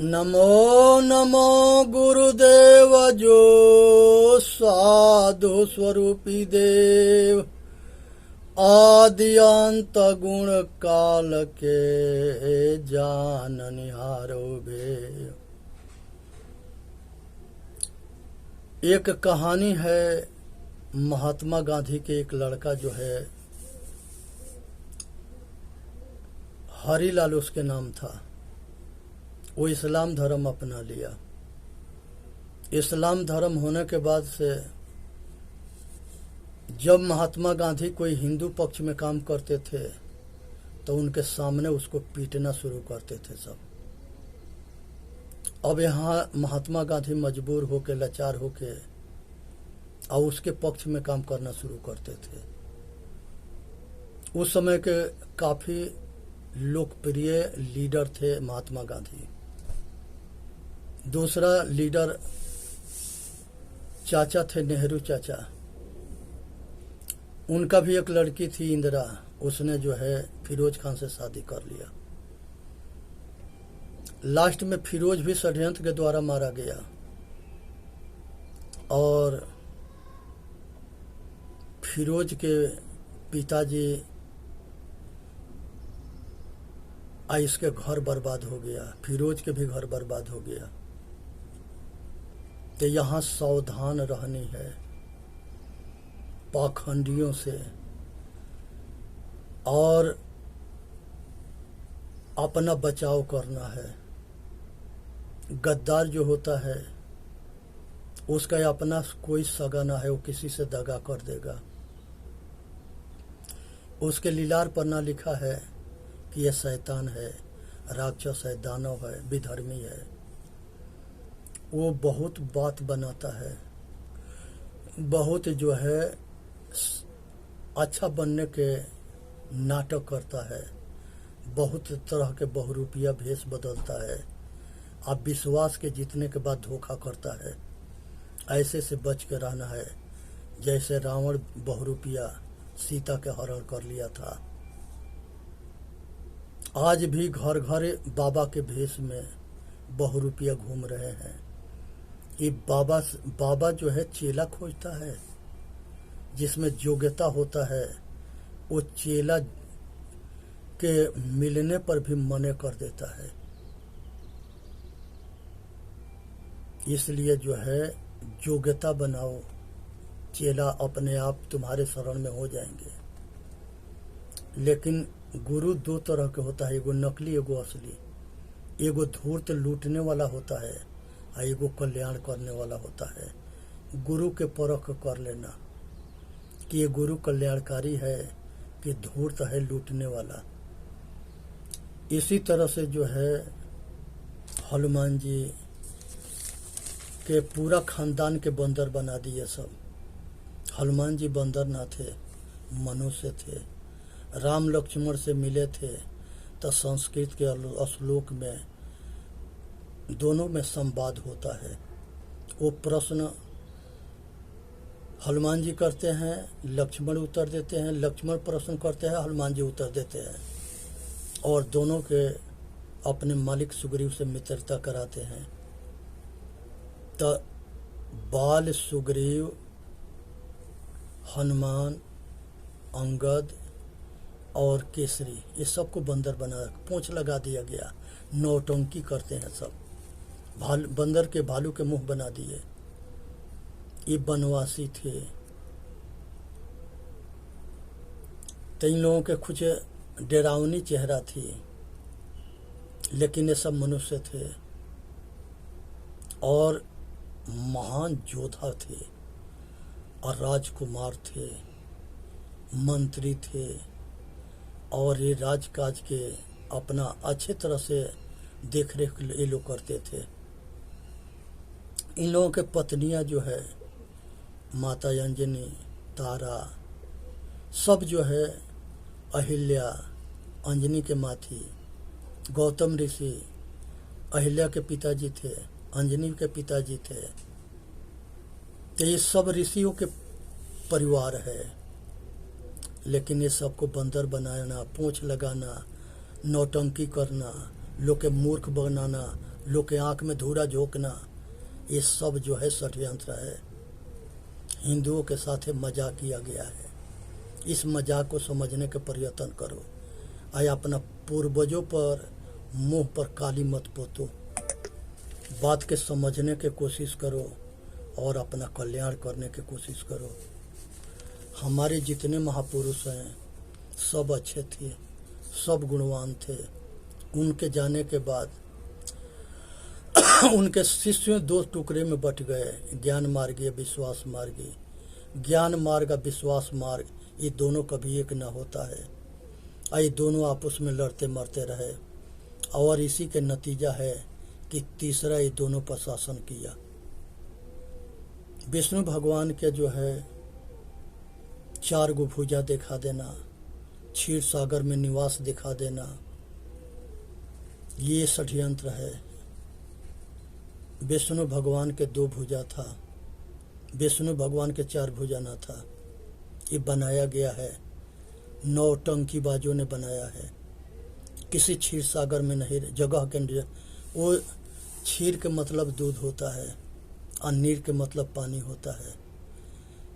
नमो नमो गुरुदेव जो साधु स्वरूपी देव आदि अंत गुण काल के जाननिहारो भेव। एक कहानी है महात्मा गांधी के एक लड़का जो है हरिलाल उसके नाम था। वो इस्लाम धर्म अपना लिया। इस्लाम धर्म होने के बाद से जब महात्मा गांधी कोई हिंदू पक्ष में काम करते थे तो उनके सामने उसको पीटना शुरू करते थे सब। अब यहाँ महात्मा गांधी मजबूर होके लाचार होके और उसके पक्ष में काम करना शुरू करते थे। उस समय के काफी लोकप्रिय लीडर थे महात्मा गांधी। दूसरा लीडर चाचा थे नेहरू चाचा। उनका भी एक लड़की थी इंदिरा। उसने जो है फिरोज खान से शादी कर लिया। लास्ट में फिरोज भी षड्यंत्र के द्वारा मारा गया और फिरोज के पिताजी इसके घर बर्बाद हो गया। फिरोज के भी घर बर्बाद हो गया। तो यहाँ सावधान रहनी है पाखंडियों से और अपना बचाव करना है। गद्दार जो होता है उसका अपना कोई सगा ना है, वो किसी से दगा कर देगा। उसके लीलार पर ना लिखा है कि यह शैतान है, राक्षस है, दानव है, विधर्मी है। वो बहुत बात बनाता है, बहुत जो है अच्छा बनने के नाटक करता है, बहुत तरह के बहुरूपिया भेष बदलता है। अब विश्वास के जीतने के बाद धोखा करता है। ऐसे से बच के रहना है जैसे रावण बहुरूपिया सीता के हरण कर लिया था। आज भी घर घर बाबा के भेष में बहुरूपिया घूम रहे हैं। ये बाबा जो है चेला खोजता है जिसमें योग्यता होता है। वो चेला के मिलने पर भी मने कर देता है। इसलिए जो है योग्यता बनाओ, चेला अपने आप तुम्हारे शरण में हो जाएंगे। लेकिन गुरु दो तरह के होता है, एगो नकली एगो असली। एगो धूर्त लूटने वाला होता है और एगो कल्याण करने वाला होता है। गुरु के परख कर लेना कि ये गुरु कल्याणकारी है कि धूर्त है लूटने वाला। इसी तरह से जो है हनुमान जी के पूरा खानदान के बंदर बना दिए सब। हनुमान जी बंदर ना थे, मनुष्य थे। राम लक्ष्मण से मिले थे तो संस्कृत के श्लोक में दोनों में संवाद होता है। वो प्रश्न हनुमान जी करते हैं, लक्ष्मण उत्तर देते हैं। लक्ष्मण प्रश्न करते हैं, हनुमान जी उत्तर देते हैं। और दोनों के अपने मालिक सुग्रीव से मित्रता कराते हैं। तो बाल, सुग्रीव, हनुमान, अंगद और केसरी, ये सबको बंदर बना पूंछ लगा दिया गया। नौटंकी करते हैं सब। बंदर के भालू के मुंह बना दिए। ये बनवासी थे। तो इन लोगों के कुछ डरावनी चेहरा थी, लेकिन ये सब मनुष्य थे और महान योद्धा थे और राजकुमार थे, मंत्री थे और ये राजकाज के अपना अच्छे तरह से देख रेख ये लोग करते थे। इन लोगों के पत्नियां जो है माता अंजनी, तारा, सब जो है अहिल्या, अंजनी के माँ थी। गौतम ऋषि अहिल्या के पिताजी थे, अंजनी के पिताजी थे। तो ये सब ऋषियों के परिवार है। लेकिन ये सबको बंदर बनाना, पूंछ लगाना, नौटंकी करना, लोग के मूर्ख बनाना, लोग के आंख में धूरा झोंकना, ये सब जो है षड्यंत्र है। हिंदुओं के साथ मजाक किया गया है। इस मजाक को समझने के प्रयत्न करो। आय अपना पूर्वजों पर मुंह पर काली मत पोतो। बात के समझने की कोशिश करो और अपना कल्याण करने की कोशिश करो। हमारे जितने महापुरुष हैं सब अच्छे थे, सब गुणवान थे। उनके जाने के बाद उनके शिष्य दो टुकड़े में बट गए, ज्ञान मार्ग या विश्वास मार्ग। ज्ञान मार्ग और विश्वास मार्ग ये दोनों कभी एक न होता है। ये दोनों आपस में लड़ते मरते रहे और इसी के नतीजा है कि तीसरा ये दोनों पर शासन किया। विष्णु भगवान के जो है 4 गो भुजा दिखा देना, क्षीर सागर में निवास दिखा देना, ये षड्यंत्र है। विष्णु भगवान के 2 भुजा था, विष्णु भगवान के 4 भुजा न था। ये बनाया गया है, नौटंकीबाजों ने बनाया है। किसी क्षीर सागर में नहीं जगह के, वो क्षीर के मतलब दूध होता है और नीर के मतलब पानी होता है।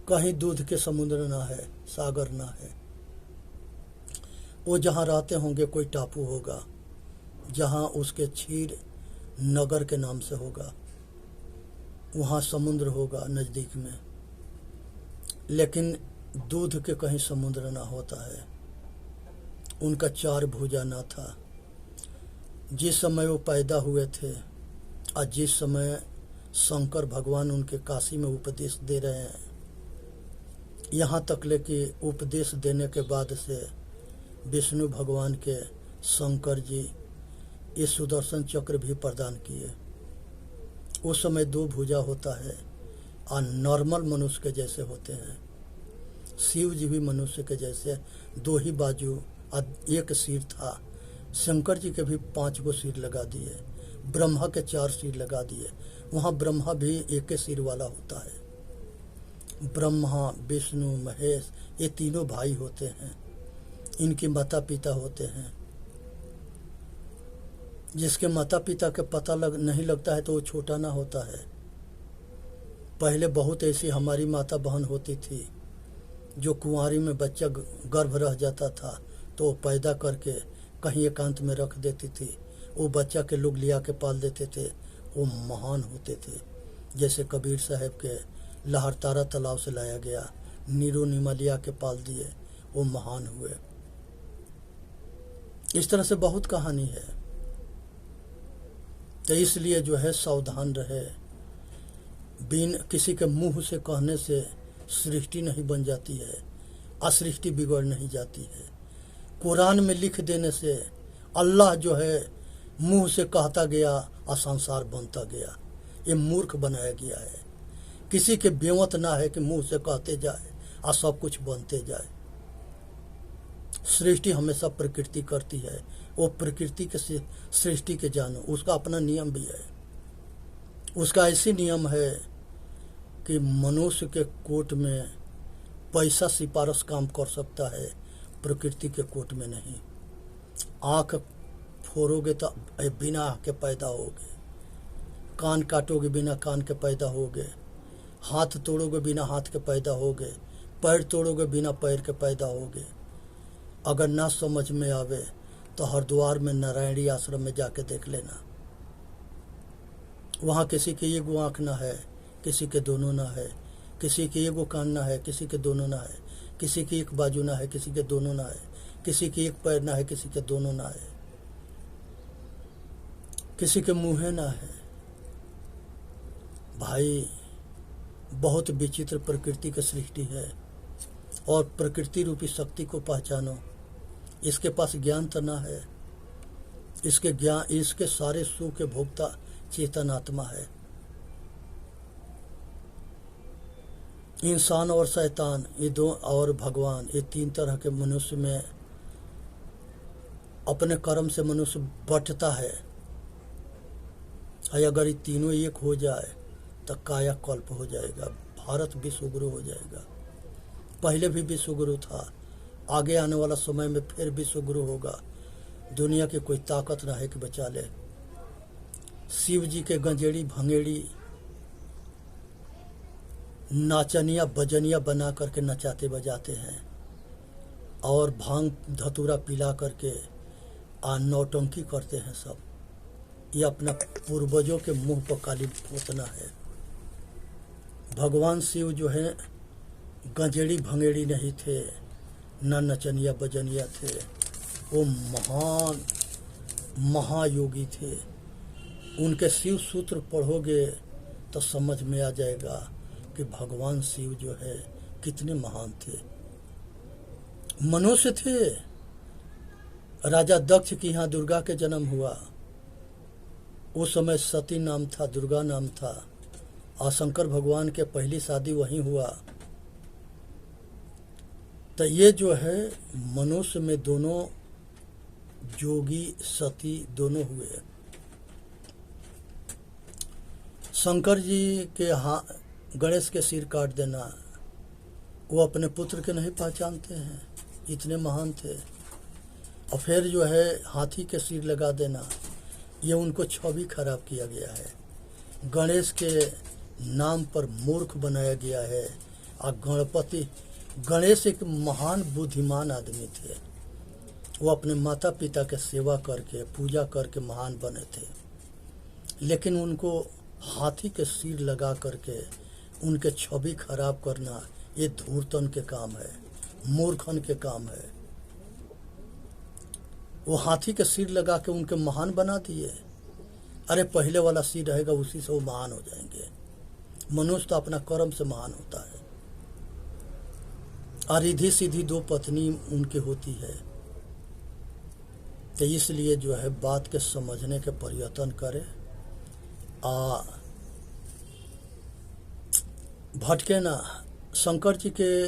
कहीं दूध के समुद्र ना है, सागर ना है। वो जहाँ रहते होंगे कोई टापू होगा जहाँ उसके क्षीर नगर के नाम से होगा, वहाँ समुद्र होगा नज़दीक में, लेकिन दूध के कहीं समुद्र ना होता है। उनका 4 भुजा ना था। जिस समय वो पैदा हुए थे और जिस समय शंकर भगवान उनके काशी में उपदेश दे रहे हैं, यहाँ तक ले कि उपदेश देने के बाद से विष्णु भगवान के शंकर जी ये सुदर्शन चक्र भी प्रदान किए। उस समय 2 भुजा होता है और नॉर्मल मनुष्य के जैसे होते हैं। शिव जी भी मनुष्य के जैसे 2 ही बाजू और 1 सिर था। शंकर जी के भी 5 गो सिर लगा दिए, ब्रह्मा के 4 सिर लगा दिए। वहाँ ब्रह्मा भी 1 सिर वाला होता है। ब्रह्मा, विष्णु, महेश ये तीनों भाई होते हैं। इनके माता पिता होते हैं। जिसके माता पिता के पता नहीं लगता है तो वो छोटा ना होता है। पहले बहुत ऐसी हमारी माता बहन होती थी जो कुंवारी में बच्चा गर्भ रह जाता था तो पैदा करके कहीं एकांत में रख देती थी। वो बच्चा के लोग लिया के पाल देते थे, वो महान होते थे। जैसे कबीर साहब के लहरतारा तालाब से लाया गया, नीरो नीमा लिया के पाल दिए, वो महान हुए। इस तरह से बहुत कहानी है। तो इसलिए जो है सावधान रहे। बिन किसी के मुंह से कहने से सृष्टि नहीं बन जाती है, असृष्टि बिगड़ नहीं जाती है। कुरान में लिख देने से अल्लाह जो है मुंह से कहता गया और संसार बनता गया। ये मूर्ख बनाया गया है। किसी के बेवत ना है कि मुंह से कहते जाए और सब कुछ बनते जाए। सृष्टि हमेशा प्रकृति करती है। वो प्रकृति के सृष्टि के जानो, उसका अपना नियम भी है। उसका ऐसी नियम है कि मनुष्य के कोर्ट में पैसा सिफारिश काम कर सकता है, प्रकृति के कोर्ट में नहीं। आँख फोड़ोगे तो बिना आँख के पैदा होगे, कान काटोगे बिना कान के पैदा होगे, हाथ तोड़ोगे बिना हाथ के पैदा होगे, पैर तोड़ोगे बिना पैर के पैदा होगे। अगर ना समझ में आवे तो हरिद्वार में नारायणी आश्रम में जाके देख लेना। वहाँ किसी के एगो आँख ना है, किसी के दोनों ना है, किसी के एगो कान ना है, किसी के दोनों ना है, किसी की 1 बाजू ना है, किसी के दोनों ना है, किसी की 1 पैर ना है, किसी के दोनों ना है, किसी के मुँह ना है। भाई बहुत विचित्र प्रकृति की सृष्टि है और प्रकृति रूपी शक्ति को पहचानो। इसके पास ज्ञान तो ना है, इसके सारे सुख के भोक्ता चेतन आत्मा है। इंसान और शैतान ये 2 और भगवान ये 3 तरह के मनुष्य में अपने कर्म से मनुष्य बंटता है। अगर ये तीनों एक हो जाए तो काया कल्प हो जाएगा, भारत विश्वगुरु हो जाएगा। पहले भी विश्वगुरु था, आगे आने वाला समय में फिर विश्वगुरु होगा। दुनिया की कोई ताकत ना है कि बचा ले। शिव जी के गंजेड़ी भंगेड़ी नाचनिया बजनिया बना करके नचाते बजाते हैं और भांग धतूरा पिला करके नौटंकी करते हैं सब। ये अपना पूर्वजों के मुंह पर काली पोतना है। भगवान शिव जो है गंजेड़ी भंगेड़ी नहीं थे, न नचनिया बजनिया थे। वो महान महायोगी थे। उनके शिव सूत्र पढ़ोगे तो समझ में आ जाएगा कि भगवान शिव जो है कितने महान थे। मनुष्य थे। राजा दक्ष की यहाँ दुर्गा के जन्म हुआ। उस समय सती नाम था, दुर्गा नाम था। और शंकर भगवान के पहली शादी वहीं हुआ। तो ये जो है मनुष्य में दोनों जोगी सती दोनों हुए। शंकर जी के गणेश के सिर काट देना, वो अपने पुत्र के नहीं पहचानते हैं, इतने महान थे। और फिर जो है हाथी के सिर लगा देना, ये उनको छवि खराब किया गया है। गणेश के नाम पर मूर्ख बनाया गया है। और गणेश एक महान बुद्धिमान आदमी थे। वो अपने माता पिता के सेवा करके पूजा करके महान बने थे, लेकिन उनको हाथी के सिर लगा करके उनके छवि खराब करना ये धूर्तन के काम है, मूर्खन के काम है। वो हाथी के सिर लगा के उनके महान बना दिए। अरे पहले वाला सिर रहेगा उसी से वो महान हो जाएंगे। मनुष्य तो अपना कर्म से महान होता है। और रिधी सीधी दो पत्नी उनकी होती है। तो इसलिए जो है बात के समझने के प्रयत्न करे। भटके ना। शंकर जी के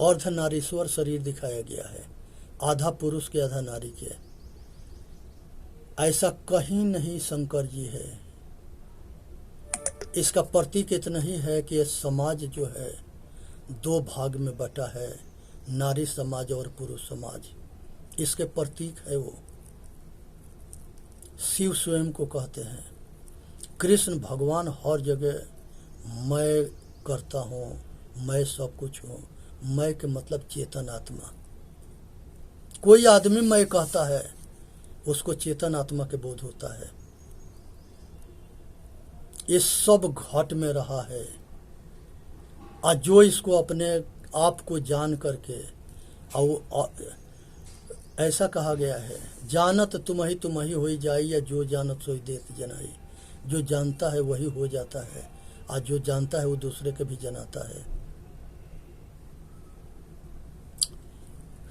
अर्धनारीश्वर शरीर दिखाया गया है, आधा पुरुष के आधा नारी के। ऐसा कहीं नहीं शंकर जी है। इसका प्रतीक इतना ही है कि ये समाज जो है दो भाग में बटा है, नारी समाज और पुरुष समाज। इसके प्रतीक है वो। शिव स्वयं को कहते हैं। कृष्ण भगवान हर जगह मैं करता हूँ, मैं सब कुछ हूँ। मैं के मतलब चेतन आत्मा। कोई आदमी मैं कहता है, उसको चेतन आत्मा के बोध होता है। ये सब घट में रहा है। और जो इसको अपने आप को जान करके, और ऐसा कहा गया है, जानत तुम ही होई जाई, या जो जानत सोई देत जनाई। जो जानता है वही हो जाता है, और जो जानता है वो दूसरे के भी जनाता है।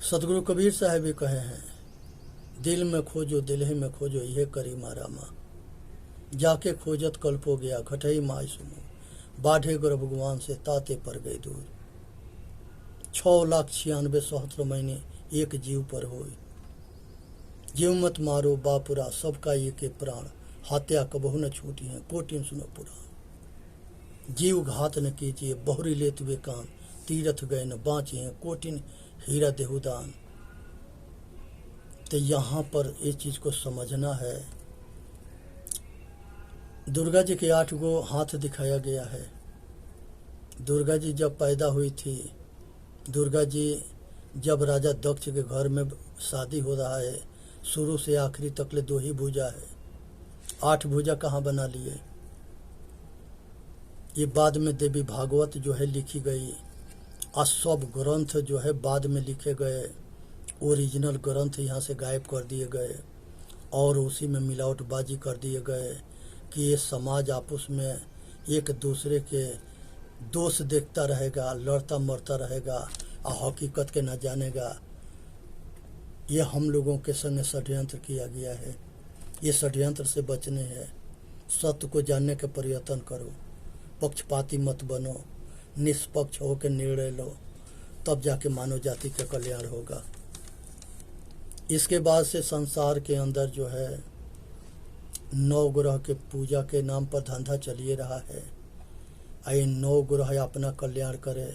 सतगुरु कबीर साहब भी कहे हैं, दिल में खोजो दिल में खोजो, यह करी मारा माँ। जाके खोजत कल्प हो गया, घटई माय सुनो। बाढ़े गुर भगवान से ताते पर गए दूर। 6,96,7 महीने एक जीव पर होई। जीव मत मारो बापुरा, सबका ये के प्राण। हत्या कबहु न छूटी है, कोटिन सुनो पुराण। जीव घात न कीजिए, बहुरी लेत वे कान। तीरथ गए न बाँचे हैं, कोटिन हीरा देहुदान। तो यहाँ पर इस चीज को समझना है। दुर्गा जी के 8 गो हाथ दिखाया गया है। दुर्गा जी जब पैदा हुई थी, दुर्गा जी जब राजा दक्ष के घर में शादी हो रहा है, शुरू से आखिरी तक ले 2 ही भुजा है। 8 भुजा कहाँ बना लिए? ये बाद में देवी भागवत जो है लिखी गई। और सब ग्रंथ जो है बाद में लिखे गए। ओरिजिनल ग्रंथ यहाँ से गायब कर दिए गए और उसी में मिलावटबाजी कर दिए गए कि ये समाज आपस में एक दूसरे के दोष देखता रहेगा, लड़ता मरता रहेगा और हकीकत के न जानेगा। ये हम लोगों के संग षड्यंत्र किया गया है। ये षड्यंत्र से बचने हैं। सत्य को जानने के प्रयत्न करो, पक्षपाती मत बनो, निष्पक्ष होकर निर्णय लो, तब जाके मानव जाति का कल्याण होगा। इसके बाद से संसार के अंदर जो है 9 ग्रह के पूजा के नाम पर धंधा चलिए रहा है। ये 9 ग्रह अपना कल्याण करे।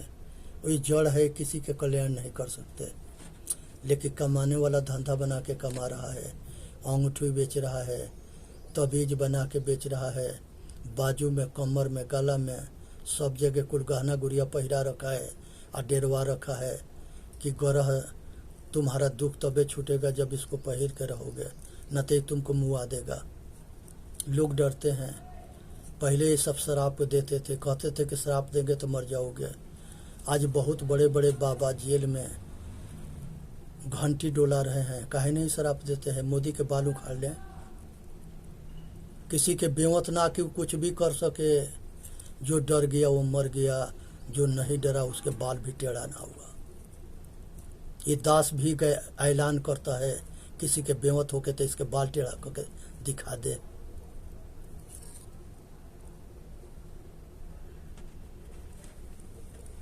वही जड़ है, किसी के कल्याण नहीं कर सकते, लेकिन कमाने वाला धंधा बना के कमा रहा है, अंगूठी बेच रहा है, तबीज बना के बेच रहा है, बाजू में, कमर में, गला में, सब जगह कुल गहना गुड़िया पहिरा रखा है और डेरवा रखा है कि ग्रह तुम्हारा दुख तबे छूटेगा जब इसको पहिर के रहोगे, न तो तुमको मुआ देगा। लोग डरते हैं। पहले ये सब शराब को देते थे, कहते थे कि शराब देंगे तो मर जाओगे। आज बहुत बड़े बड़े बाबा जेल में घंटी डोला रहे हैं, काहे नहीं शराब देते हैं? मोदी के बाल उखाड़ लें, किसी के बेवत ना कि कुछ भी कर सके। जो डर गया वो मर गया, जो नहीं डरा उसके बाल भी टेढ़ा ना हुआ। ये दास भी ऐलान करता है किसी के बेवत होके तो इसके बाल टेढ़ा करके दिखा दे।